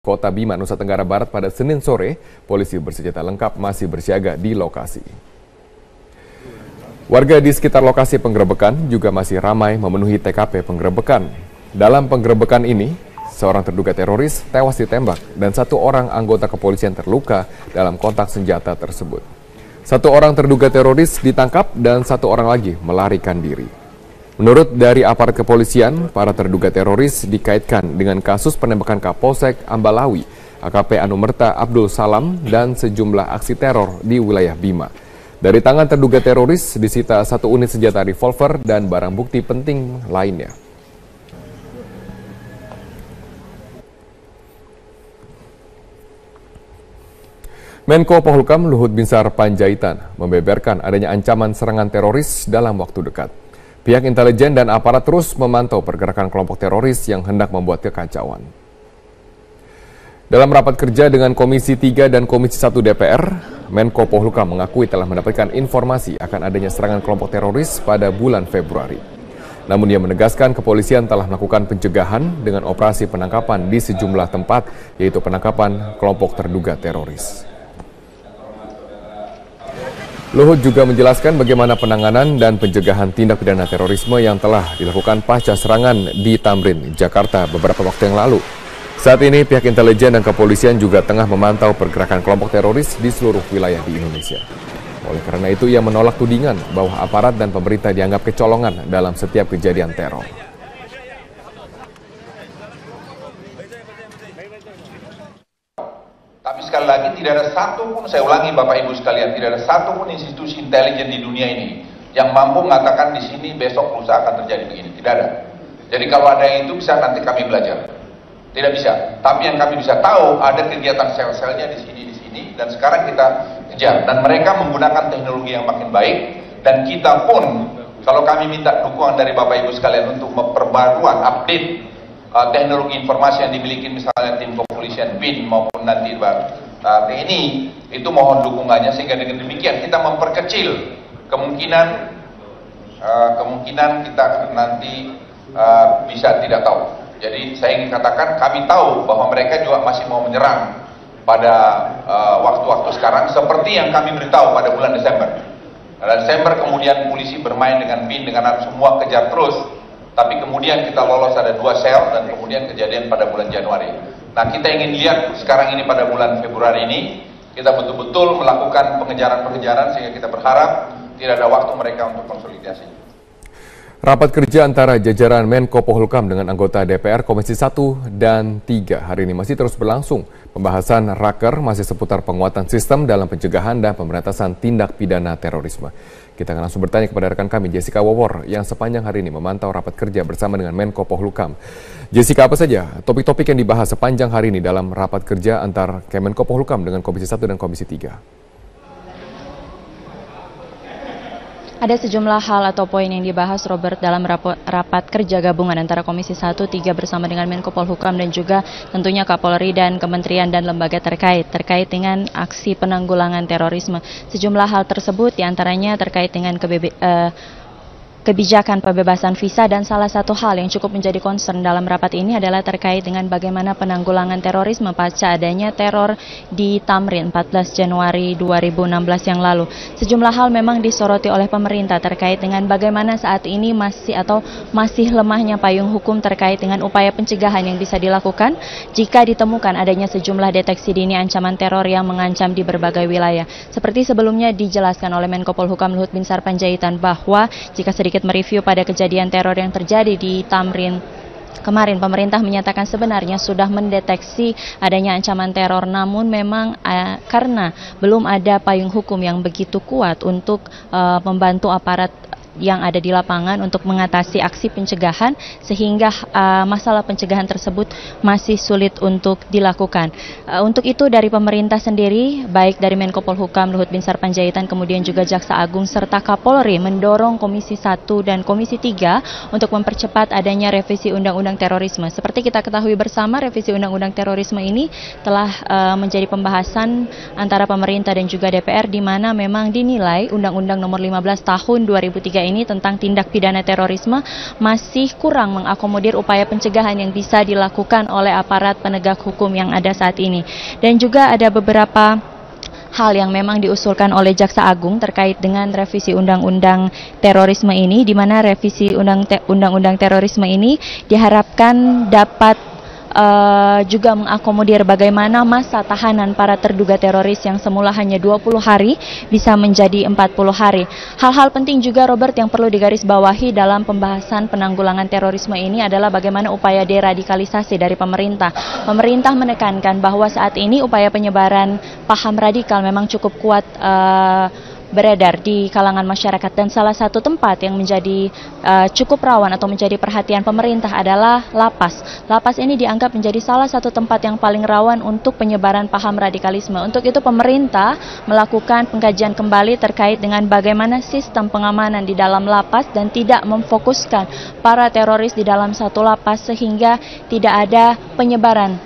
Kota Bima, Nusa Tenggara Barat pada Senin sore, polisi bersenjata lengkap masih bersiaga di lokasi. Warga di sekitar lokasi penggerebekan juga masih ramai memenuhi TKP penggerebekan. Dalam penggerebekan ini, seorang terduga teroris tewas ditembak dan 1 orang anggota kepolisian terluka dalam kontak senjata tersebut. 1 orang terduga teroris ditangkap dan 1 orang lagi melarikan diri. Menurut dari aparat kepolisian, para terduga teroris dikaitkan dengan kasus penembakan Kapolsek Ambalawi, AKP Anumerta Abdul Salam, dan sejumlah aksi teror di wilayah Bima. Dari tangan terduga teroris disita 1 unit senjata revolver dan barang bukti penting lainnya. Menko Polhukam Luhut Binsar Panjaitan membeberkan adanya ancaman serangan teroris dalam waktu dekat. Pihak intelijen dan aparat terus memantau pergerakan kelompok teroris yang hendak membuat kekacauan. Dalam rapat kerja dengan Komisi 3 dan Komisi 1 DPR, Menko Polhukam mengakui telah mendapatkan informasi akan adanya serangan kelompok teroris pada bulan Februari. Namun ia menegaskan kepolisian telah melakukan pencegahan dengan operasi penangkapan di sejumlah tempat, yaitu penangkapan kelompok terduga teroris. Luhut juga menjelaskan bagaimana penanganan dan pencegahan tindak pidana terorisme yang telah dilakukan pasca serangan di Tamrin, Jakarta beberapa waktu yang lalu. Saat ini pihak intelijen dan kepolisian juga tengah memantau pergerakan kelompok teroris di seluruh wilayah di Indonesia. Oleh karena itu ia menolak tudingan bahwa aparat dan pemerintah dianggap kecolongan dalam setiap kejadian teror. Tapi sekali lagi tidak ada satupun, saya ulangi Bapak Ibu sekalian, tidak ada satupun institusi intelijen di dunia ini yang mampu mengatakan di sini besok lusa akan terjadi begini. Tidak ada. Jadi kalau ada yang itu bisa nanti kami belajar. Tidak bisa. Tapi yang kami bisa tahu ada kegiatan sel-selnya di sini, dan sekarang kita kejar. Dan mereka menggunakan teknologi yang makin baik, dan kita pun kalau kami minta dukungan dari Bapak Ibu sekalian untuk memperbaruan update teknologi informasi yang dimiliki misalnya tim kepolisian BIN maupun nanti TNI, itu mohon dukungannya sehingga dengan demikian kita memperkecil kemungkinan kita nanti bisa tidak tahu. Jadi saya ingin katakan kami tahu bahwa mereka juga masih mau menyerang pada waktu-waktu sekarang seperti yang kami beritahu pada bulan Desember. Pada Desember kemudian polisi bermain dengan BIN dengan semua kejar terus. Tapi kemudian kita lolos ada 2 sel dan kemudian kejadian pada bulan Januari. Nah kita ingin lihat sekarang ini pada bulan Februari ini kita betul-betul melakukan pengejaran-pengejaran sehingga kita berharap tidak ada waktu mereka untuk konsolidasi. Rapat kerja antara jajaran Menko Polhukam dengan anggota DPR Komisi 1 dan 3 hari ini masih terus berlangsung. Pembahasan raker masih seputar penguatan sistem dalam pencegahan dan pemberantasan tindak pidana terorisme. Kita akan langsung bertanya kepada rekan kami Jessica Wawor yang sepanjang hari ini memantau rapat kerja bersama dengan Menko Polhukam. Jessica, apa saja topik-topik yang dibahas sepanjang hari ini dalam rapat kerja antar Kemenko Polhukam dengan Komisi 1 dan Komisi 3? Ada sejumlah hal atau poin yang dibahas, Robert, dalam rapat kerja gabungan antara Komisi 1, 3 bersama dengan Menko Polhukam dan juga tentunya Kapolri dan kementerian dan lembaga terkait dengan aksi penanggulangan terorisme. Sejumlah hal tersebut diantaranya terkait dengan kebijakan pembebasan visa, dan salah satu hal yang cukup menjadi concern dalam rapat ini adalah terkait dengan bagaimana penanggulangan terorisme pasca adanya teror di Tamrin 14 Januari 2016 yang lalu. Sejumlah hal memang disoroti oleh pemerintah terkait dengan bagaimana saat ini masih lemahnya payung hukum terkait dengan upaya pencegahan yang bisa dilakukan jika ditemukan adanya sejumlah deteksi dini ancaman teror yang mengancam di berbagai wilayah. Seperti sebelumnya dijelaskan oleh Menko Polhukam Luhut Binsar Panjaitan bahwa jika sedikit mereview pada kejadian teror yang terjadi di Tamrin kemarin, pemerintah menyatakan sebenarnya sudah mendeteksi adanya ancaman teror, namun memang karena belum ada payung hukum yang begitu kuat untuk membantu aparat yang ada di lapangan untuk mengatasi aksi pencegahan, sehingga masalah pencegahan tersebut masih sulit untuk dilakukan. Untuk itu dari pemerintah sendiri, baik dari Menko Polhukam Luhut Binsar Panjaitan, kemudian juga Jaksa Agung serta Kapolri mendorong Komisi 1 dan Komisi 3 untuk mempercepat adanya revisi Undang-Undang Terorisme. Seperti kita ketahui bersama, revisi Undang-Undang Terorisme ini telah menjadi pembahasan antara pemerintah dan juga DPR, di mana memang dinilai Undang-Undang Nomor 15 Tahun 2003 ini tentang tindak pidana terorisme masih kurang mengakomodir upaya pencegahan yang bisa dilakukan oleh aparat penegak hukum yang ada saat ini. Dan juga ada beberapa hal yang memang diusulkan oleh Jaksa Agung terkait dengan revisi Undang-Undang Terorisme ini, di mana revisi Undang-Undang Terorisme ini diharapkan dapat juga mengakomodir bagaimana masa tahanan para terduga teroris yang semula hanya 20 hari bisa menjadi 40 hari. Hal-hal penting juga, Robert, yang perlu digarisbawahi dalam pembahasan penanggulangan terorisme ini adalah bagaimana upaya deradikalisasi dari pemerintah. Pemerintah menekankan bahwa saat ini upaya penyebaran paham radikal memang cukup kuat beredar di kalangan masyarakat, dan salah satu tempat yang menjadi cukup rawan atau menjadi perhatian pemerintah adalah lapas. Lapas ini dianggap menjadi salah satu tempat yang paling rawan untuk penyebaran paham radikalisme. Untuk itu pemerintah melakukan pengkajian kembali terkait dengan bagaimana sistem pengamanan di dalam lapas dan tidak memfokuskan para teroris di dalam satu lapas sehingga tidak ada penyebaran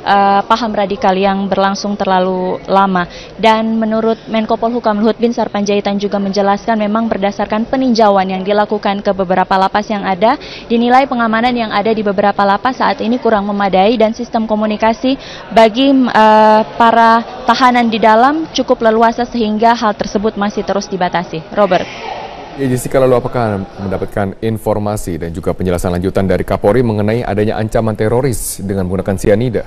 paham radikal yang berlangsung terlalu lama. Dan menurut Menko Polhukam Luhut Binsar Panjaitan juga menjelaskan memang berdasarkan peninjauan yang dilakukan ke beberapa lapas yang ada, dinilai pengamanan yang ada di beberapa lapas saat ini kurang memadai dan sistem komunikasi bagi para tahanan di dalam cukup leluasa sehingga hal tersebut masih terus dibatasi. Robert. Ya, Jessica, lalu apakah mendapatkan informasi dan juga penjelasan lanjutan dari Kapolri mengenai adanya ancaman teroris dengan menggunakan sianida?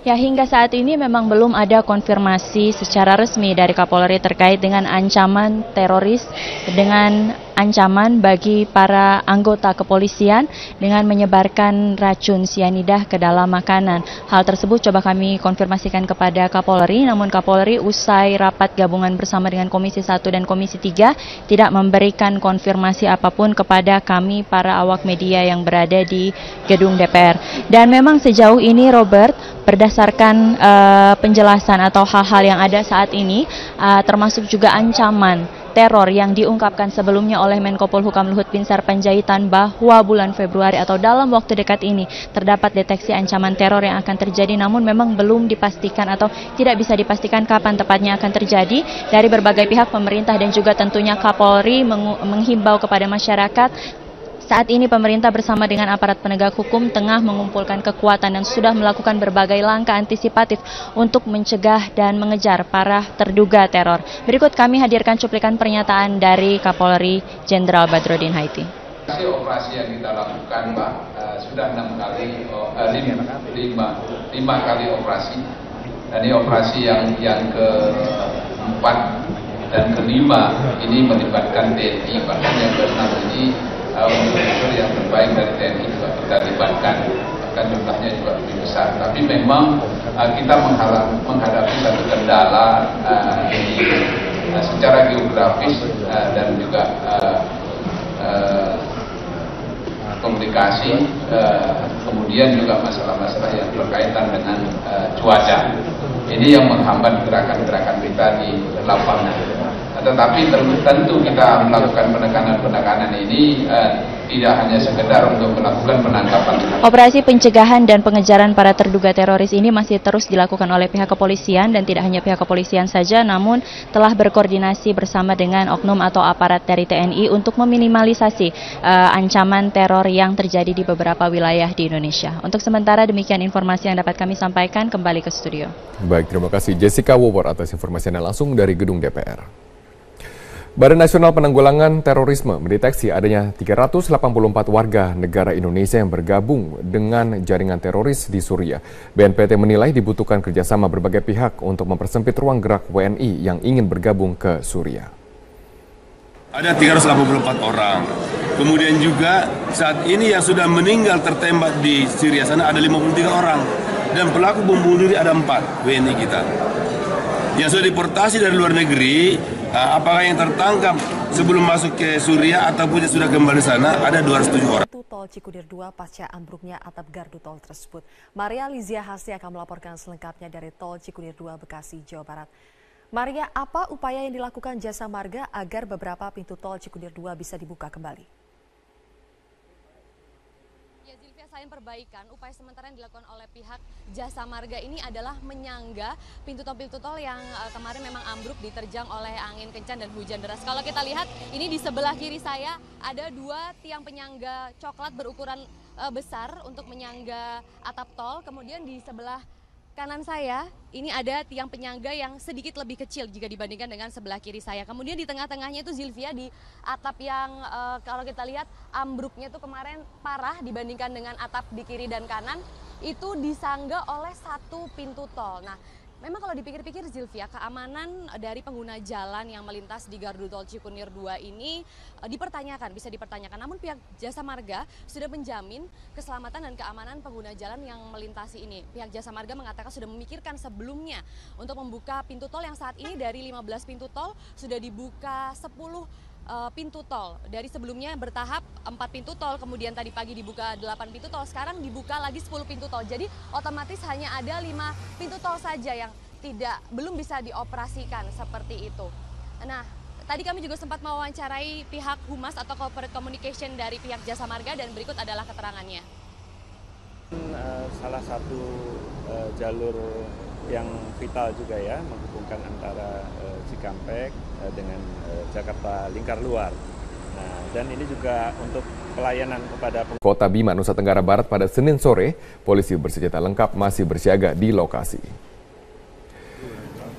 Ya, hingga saat ini memang belum ada konfirmasi secara resmi dari Kapolri terkait dengan ancaman teroris, dengan ancaman bagi para anggota kepolisian dengan menyebarkan racun sianida ke dalam makanan. Hal tersebut coba kami konfirmasikan kepada Kapolri, namun Kapolri usai rapat gabungan bersama dengan Komisi 1 dan Komisi 3 tidak memberikan konfirmasi apapun kepada kami para awak media yang berada di gedung DPR. Dan memang sejauh ini, Robert, berdasarkan penjelasan atau hal-hal yang ada saat ini, termasuk juga ancaman teror yang diungkapkan sebelumnya oleh Menko Polhukam Luhut Binsar Panjaitan bahwa bulan Februari atau dalam waktu dekat ini terdapat deteksi ancaman teror yang akan terjadi, namun memang belum dipastikan atau tidak bisa dipastikan kapan tepatnya akan terjadi. Dari berbagai pihak, pemerintah dan juga tentunya Kapolri menghimbau kepada masyarakat. Saat ini pemerintah bersama dengan aparat penegak hukum tengah mengumpulkan kekuatan dan sudah melakukan berbagai langkah antisipatif untuk mencegah dan mengejar para terduga teror. Berikut kami hadirkan cuplikan pernyataan dari Kapolri Jenderal Badrodin Haiti. Operasi yang kita lakukan, Pak, sudah 5 kali operasi. Dan ini operasi yang keempat dan kelima ini melibatkan TNI, bahkan yang ke-6 ini unsur yang terbaik dari TNI juga kita libatkan, bahkan jumlahnya juga lebih besar. Tapi memang kita menghadapi satu kendala secara geografis dan juga komunikasi, kemudian juga masalah-masalah yang berkaitan dengan cuaca. Ini yang menghambat gerakan-gerakan kita di lapangan. Tetapi tentu kita melakukan penekanan ini tidak hanya sekedar untuk melakukan penangkapan. Operasi pencegahan dan pengejaran para terduga teroris ini masih terus dilakukan oleh pihak kepolisian, dan tidak hanya pihak kepolisian saja, namun telah berkoordinasi bersama dengan oknum atau aparat dari TNI untuk meminimalisasi ancaman teror yang terjadi di beberapa wilayah di Indonesia. Untuk sementara demikian informasi yang dapat kami sampaikan, kembali ke studio. Baik, terima kasih Jessica Wawor atas informasinya langsung dari gedung DPR. Badan Nasional Penanggulangan Terorisme mendeteksi adanya 384 warga negara Indonesia yang bergabung dengan jaringan teroris di Suriah. BNPT menilai dibutuhkan kerjasama berbagai pihak untuk mempersempit ruang gerak WNI yang ingin bergabung ke Suriah. Ada 384 orang. Kemudian juga saat ini yang sudah meninggal tertembak di Syria sana ada 53 orang. Dan pelaku bom bunuh diri ada 4 WNI kita. Yang sudah deportasi dari luar negeri, apakah yang tertangkap sebelum masuk ke Suriah ataupun sudah kembali sana, ada 207 orang. Tol Cikudir 2 pasca ambruknya atap gardu tol tersebut. Maria Lizia Hasri akan melaporkan selengkapnya dari Tol Cikudir 2 Bekasi, Jawa Barat. Maria, apa upaya yang dilakukan Jasa Marga agar beberapa pintu tol Cikudir 2 bisa dibuka kembali? penyelesaian perbaikan, upaya sementara yang dilakukan oleh pihak Jasa Marga ini adalah menyangga pintu tol yang kemarin memang ambruk diterjang oleh angin kencang dan hujan deras. Kalau kita lihat ini di sebelah kiri saya ada 2 tiang penyangga coklat berukuran besar untuk menyangga atap tol. Kemudian di sebelah kanan saya ini ada tiang penyangga yang sedikit lebih kecil jika dibandingkan dengan sebelah kiri saya. Kemudian di tengah-tengahnya itu Zilvia di atap yang kalau kita lihat ambruknya itu kemarin parah dibandingkan dengan atap di kiri dan kanan, itu disangga oleh 1 pintu tol. Nah, memang kalau dipikir-pikir Zilvia, keamanan dari pengguna jalan yang melintas di Gardu Tol Cikunir 2 ini bisa dipertanyakan. Namun pihak Jasa Marga sudah menjamin keselamatan dan keamanan pengguna jalan yang melintasi ini. Pihak Jasa Marga mengatakan sudah memikirkan sebelumnya untuk membuka pintu tol yang saat ini dari 15 pintu tol sudah dibuka 10 pintu tol. Dari sebelumnya bertahap 4 pintu tol, kemudian tadi pagi dibuka 8 pintu tol, sekarang dibuka lagi 10 pintu tol. Jadi otomatis hanya ada 5 pintu tol saja yang belum bisa dioperasikan seperti itu. Nah, tadi kami juga sempat mewawancarai pihak Humas atau Corporate Communication dari pihak Jasa Marga dan berikut adalah keterangannya. Salah satu jalur yang vital juga ya, menghubungkan antara Cikampek dengan Jakarta Lingkar Luar. Nah, dan ini juga untuk pelayanan kepada Kota Bima, Nusa Tenggara Barat pada Senin sore, polisi bersenjata lengkap masih bersiaga di lokasi.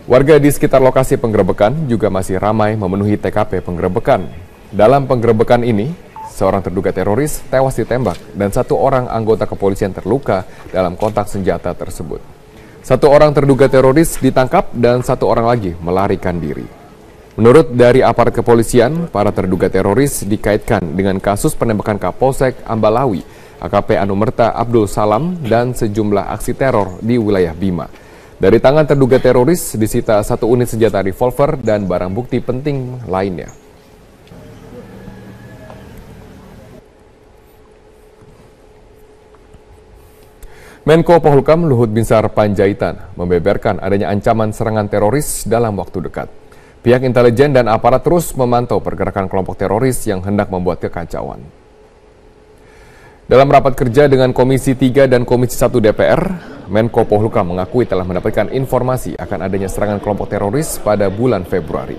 Warga di sekitar lokasi penggerebekan juga masih ramai memenuhi TKP penggerebekan. Dalam penggerebekan ini, seorang terduga teroris tewas ditembak dan 1 orang anggota kepolisian terluka dalam kontak senjata tersebut. 1 orang terduga teroris ditangkap dan 1 orang lagi melarikan diri. Menurut dari aparat kepolisian, para terduga teroris dikaitkan dengan kasus penembakan Kapolsek Ambalawi, AKP Anumerta Abdul Salam, dan sejumlah aksi teror di wilayah Bima. Dari tangan terduga teroris disita 1 unit senjata revolver dan barang bukti penting lainnya. Menko Polhukam Luhut Binsar Panjaitan membeberkan adanya ancaman serangan teroris dalam waktu dekat. Pihak intelijen dan aparat terus memantau pergerakan kelompok teroris yang hendak membuat kekacauan. Dalam rapat kerja dengan Komisi 3 dan Komisi 1 DPR, Menko Polhukam mengakui telah mendapatkan informasi akan adanya serangan kelompok teroris pada bulan Februari.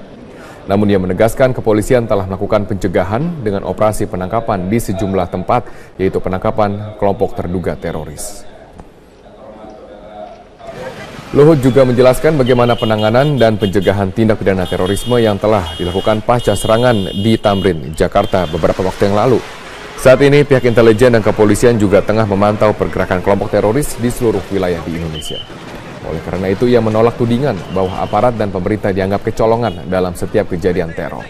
Namun ia menegaskan kepolisian telah melakukan pencegahan dengan operasi penangkapan di sejumlah tempat, yaitu penangkapan kelompok terduga teroris. Luhut juga menjelaskan bagaimana penanganan dan pencegahan tindak pidana terorisme yang telah dilakukan pasca serangan di Tamrin, Jakarta beberapa waktu yang lalu. Saat ini pihak intelijen dan kepolisian juga tengah memantau pergerakan kelompok teroris di seluruh wilayah di Indonesia. Oleh karena itu ia menolak tudingan bahwa aparat dan pemerintah dianggap kecolongan dalam setiap kejadian teror.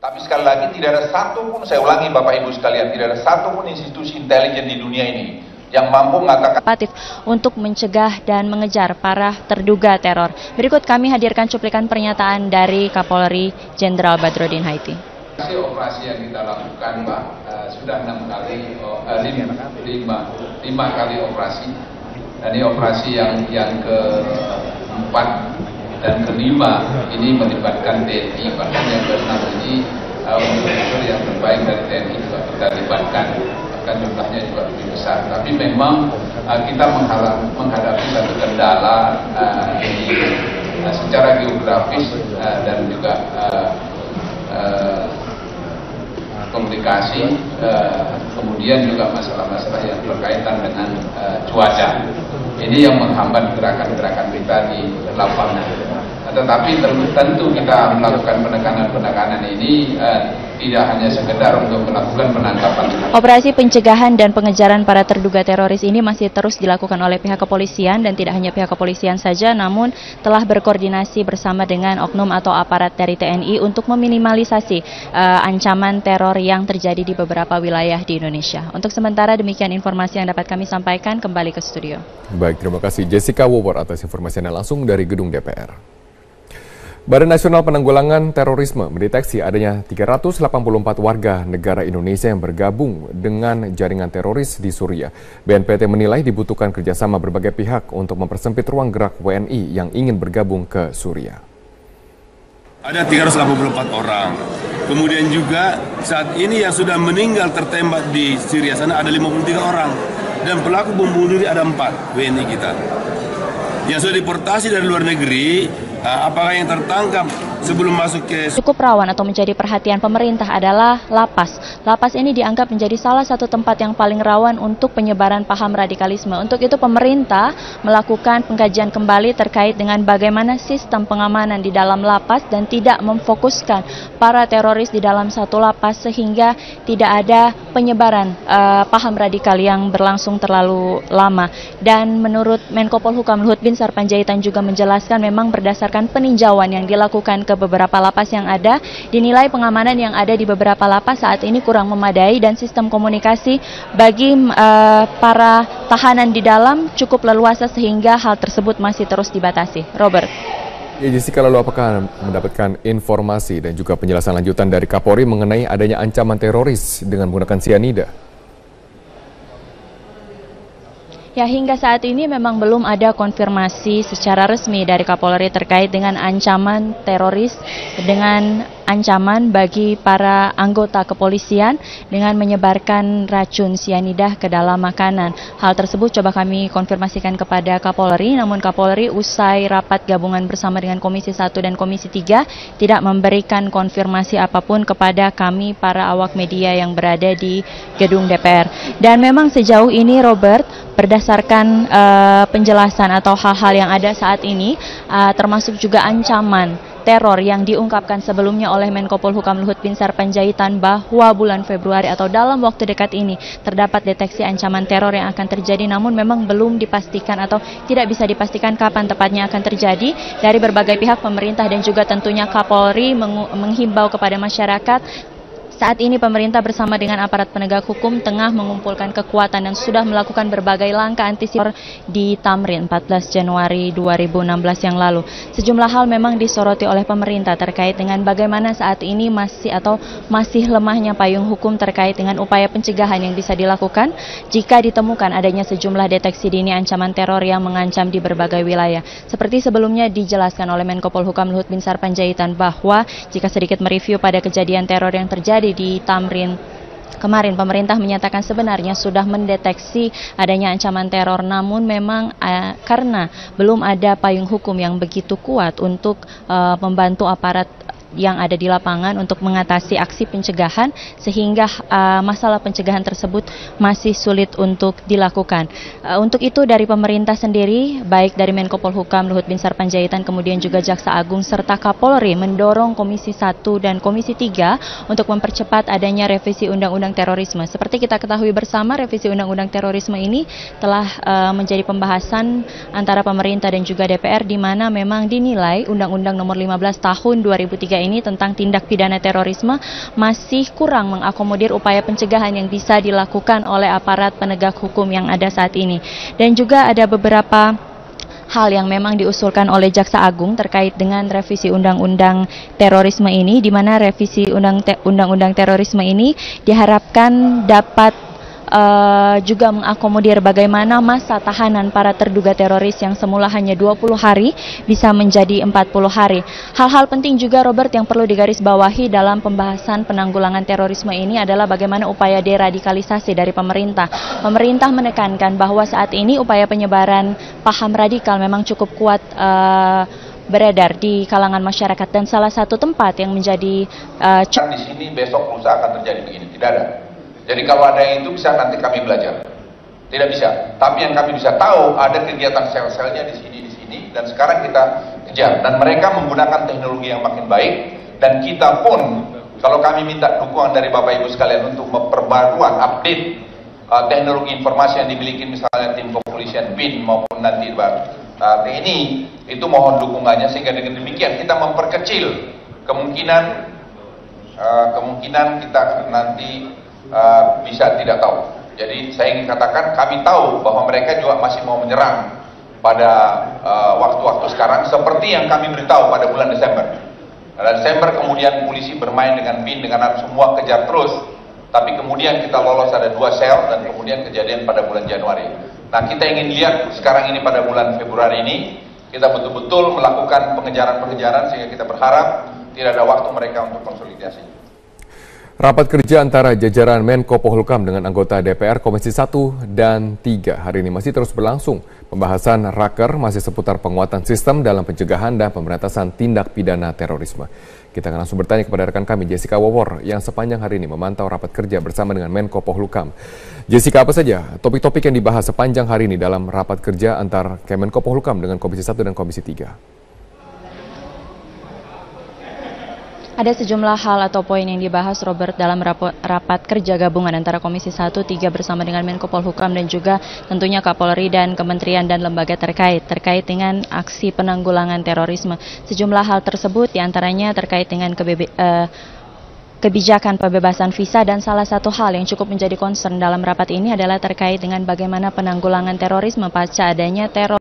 Tapi sekali lagi tidak ada satupun, saya ulangi Bapak Ibu sekalian, tidak ada satupun institusi intelijen di dunia ini yang mampu mengatakan untuk mencegah dan mengejar para terduga teror. Berikut kami hadirkan cuplikan pernyataan dari Kapolri Jenderal Badrodin Haiti. Operasi yang kita lakukan Pak, sudah 5 kali operasi. Dan ini operasi yang keempat dan kelima ini melibatkan TNI, bahkan yang ke-6 ini unsur yang terbaik dari TNI juga kita libatkan, bahkan jumlahnya juga lebih besar. Tapi memang kita menghadapi satu kendala secara geografis dan juga komunikasi, kemudian juga masalah-masalah yang berkaitan dengan cuaca. Ini yang menghambat gerakan-gerakan kita di lapangan. Tetapi tentu kita melakukan penekanan ini tidak hanya sekedar untuk melakukan penangkapan. Operasi pencegahan dan pengejaran para terduga teroris ini masih terus dilakukan oleh pihak kepolisian, dan tidak hanya pihak kepolisian saja, namun telah berkoordinasi bersama dengan oknum atau aparat dari TNI untuk meminimalisasi ancaman teror yang terjadi di beberapa wilayah di Indonesia. Untuk sementara demikian informasi yang dapat kami sampaikan, kembali ke studio. Baik, terima kasih Jessica Wawor atas informasinya langsung dari gedung DPR. Badan Nasional Penanggulangan Terorisme mendeteksi adanya 384 warga negara Indonesia yang bergabung dengan jaringan teroris di Suriah. BNPT menilai dibutuhkan kerjasama berbagai pihak untuk mempersempit ruang gerak WNI yang ingin bergabung ke Suriah. Ada 384 orang. Kemudian juga saat ini yang sudah meninggal tertembak di Syria sana ada 53 orang. Dan pelaku bom bunuh diri ada 4 WNI kita. Yang sudah deportasi dari luar negeri, apakah yang tertangkap sebelum masuk ke... Cukup rawan atau menjadi perhatian pemerintah adalah lapas. Lapas ini dianggap menjadi salah satu tempat yang paling rawan untuk penyebaran paham radikalisme. Untuk itu pemerintah melakukan pengkajian kembali terkait dengan bagaimana sistem pengamanan di dalam lapas dan tidak memfokuskan para teroris di dalam satu lapas sehingga tidak ada penyebaran paham radikal yang berlangsung terlalu lama. Dan menurut Menko Polhukam Luhut Binsar Panjaitan juga menjelaskan memang berdasarkan peninjauan yang dilakukan ke beberapa lapas yang ada, dinilai pengamanan yang ada di beberapa lapas saat ini kurang memadai dan sistem komunikasi bagi para tahanan di dalam cukup leluasa sehingga hal tersebut masih terus dibatasi. Robert. Ya, Jessica, lalu apakah mendapatkan informasi dan juga penjelasan lanjutan dari Kapolri mengenai adanya ancaman teroris dengan menggunakan sianida? Ya, hingga saat ini memang belum ada konfirmasi secara resmi dari Kapolri terkait dengan ancaman teroris dengan ancaman bagi para anggota kepolisian dengan menyebarkan racun sianida ke dalam makanan. Hal tersebut coba kami konfirmasikan kepada Kapolri, namun Kapolri usai rapat gabungan bersama dengan Komisi 1 dan Komisi 3 tidak memberikan konfirmasi apapun kepada kami para awak media yang berada di gedung DPR. Dan memang sejauh ini Robert, berdasarkan penjelasan atau hal-hal yang ada saat ini, termasuk juga ancaman teror yang diungkapkan sebelumnya oleh Menko Polhukam Luhut Binsar Panjaitan bahwa bulan Februari atau dalam waktu dekat ini terdapat deteksi ancaman teror yang akan terjadi, namun memang belum dipastikan atau tidak bisa dipastikan kapan tepatnya akan terjadi. Dari berbagai pihak pemerintah dan juga tentunya Kapolri menghimbau kepada masyarakat. Saat ini pemerintah bersama dengan aparat penegak hukum tengah mengumpulkan kekuatan dan sudah melakukan berbagai langkah antisipasi di Tamrin 14 Januari 2016 yang lalu. Sejumlah hal memang disoroti oleh pemerintah terkait dengan bagaimana saat ini masih lemahnya payung hukum terkait dengan upaya pencegahan yang bisa dilakukan jika ditemukan adanya sejumlah deteksi dini ancaman teror yang mengancam di berbagai wilayah. Seperti sebelumnya dijelaskan oleh Menko Polhukam Luhut Binsar Panjaitan bahwa jika sedikit mereview pada kejadian teror yang terjadi di Tamrin kemarin, pemerintah menyatakan sebenarnya sudah mendeteksi adanya ancaman teror, namun memang karena belum ada payung hukum yang begitu kuat untuk membantu aparat yang ada di lapangan untuk mengatasi aksi pencegahan, sehingga masalah pencegahan tersebut masih sulit untuk dilakukan. Untuk itu dari pemerintah sendiri, baik dari Menko Polhukam Luhut Binsar Panjaitan, kemudian juga Jaksa Agung serta Kapolri mendorong Komisi 1 dan Komisi 3 untuk mempercepat adanya revisi Undang-Undang Terorisme. Seperti kita ketahui bersama, revisi Undang-Undang Terorisme ini telah menjadi pembahasan antara pemerintah dan juga DPR, di mana memang dinilai Undang-Undang Nomor 15 Tahun 2003 ini tentang tindak pidana terorisme masih kurang mengakomodir upaya pencegahan yang bisa dilakukan oleh aparat penegak hukum yang ada saat ini. Dan juga ada beberapa hal yang memang diusulkan oleh Jaksa Agung terkait dengan revisi Undang-Undang Terorisme ini, di mana revisi Undang-Undang Terorisme ini diharapkan dapat juga mengakomodir bagaimana masa tahanan para terduga teroris yang semula hanya 20 hari bisa menjadi 40 hari. Hal-hal penting juga Robert yang perlu digarisbawahi dalam pembahasan penanggulangan terorisme ini adalah bagaimana upaya deradikalisasi dari pemerintah. Pemerintah menekankan bahwa saat ini upaya penyebaran paham radikal memang cukup kuat beredar di kalangan masyarakat, dan salah satu tempat yang menjadi di sini besok lusa akan terjadi begini, tidak ada. Jadi kalau ada yang itu bisa nanti kami belajar. Tidak bisa. Tapi yang kami bisa tahu ada kegiatan sel-selnya di sini, dan sekarang kita kejar. Dan mereka menggunakan teknologi yang makin baik, dan kita pun kalau kami minta dukungan dari Bapak Ibu sekalian untuk memperbaruan, update teknologi informasi yang dimiliki misalnya tim kepolisian BIN maupun nanti TNI, itu mohon dukungannya, sehingga dengan demikian kita memperkecil kemungkinan kita nanti bisa tidak tahu. Jadi saya ingin katakan, kami tahu bahwa mereka juga masih mau menyerang pada waktu-waktu sekarang, seperti yang kami beritahu pada bulan Desember. Desember kemudian polisi bermain dengan BIN, dengan semua kejar terus, tapi kemudian kita lolos ada 2 sel, dan kemudian kejadian pada bulan Januari. Nah, kita ingin lihat sekarang ini pada bulan Februari ini, kita betul-betul melakukan pengejaran-pengejaran, sehingga kita berharap tidak ada waktu mereka untuk konsolidasi. Rapat kerja antara jajaran Menko Polhukam dengan anggota DPR Komisi 1 dan 3 hari ini masih terus berlangsung. Pembahasan raker masih seputar penguatan sistem dalam pencegahan dan pemberantasan tindak pidana terorisme. Kita akan langsung bertanya kepada rekan kami Jessica Wawor yang sepanjang hari ini memantau rapat kerja bersama dengan Menko Polhukam. Jessica, apa saja topik-topik yang dibahas sepanjang hari ini dalam rapat kerja antar Kemenko Polhukam dengan Komisi 1 dan Komisi 3? Ada sejumlah hal atau poin yang dibahas, Robert, dalam rapat kerja gabungan antara Komisi 1, 3 bersama dengan Menko Polhukam dan juga tentunya Kapolri dan kementerian dan lembaga terkait dengan aksi penanggulangan terorisme. Sejumlah hal tersebut diantaranya terkait dengan kebijakan pembebasan visa, dan salah satu hal yang cukup menjadi concern dalam rapat ini adalah terkait dengan bagaimana penanggulangan terorisme pasca adanya teror